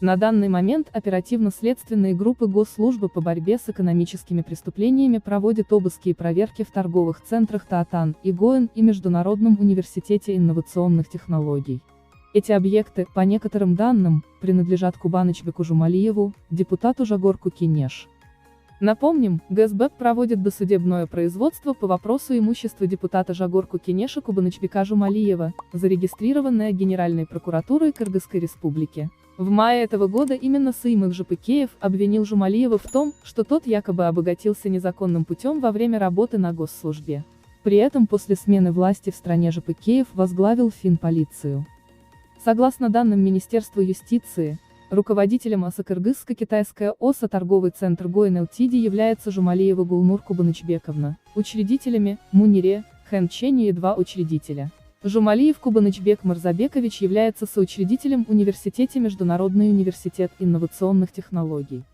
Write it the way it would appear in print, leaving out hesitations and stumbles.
На данный момент оперативно-следственные группы Госслужбы по борьбе с экономическими преступлениями проводят обыски и проверки в торговых центрах Таатан, ИГОИН и Международном университете инновационных технологий. Эти объекты, по некоторым данным, принадлежат Кубанычбеку Жумалиеву, депутату Жагорку Кенеш. Напомним, ГСБ проводит досудебное производство по вопросу имущества депутата Жагорку Кенеша Кубанычбека Жумалиева, зарегистрированное Генеральной прокуратурой Кыргызской республики. В мае этого года именно Сыймых Жапыкеев обвинил Жумалиева в том, что тот якобы обогатился незаконным путем во время работы на госслужбе. При этом после смены власти в стране Жапыкеев возглавил финполицию. Согласно данным Министерства юстиции, руководителем АСА Кыргызско-Китайская ОСА торговый центр ГОИН ЛТД является Жумалиева Гулнур Кубанычбековна, учредителями – Мунире, Хэн Ченю и 2 учредителя. Жумалиев Кубанычбек Марзабекович является соучредителем Университете Международный университет инновационных технологий.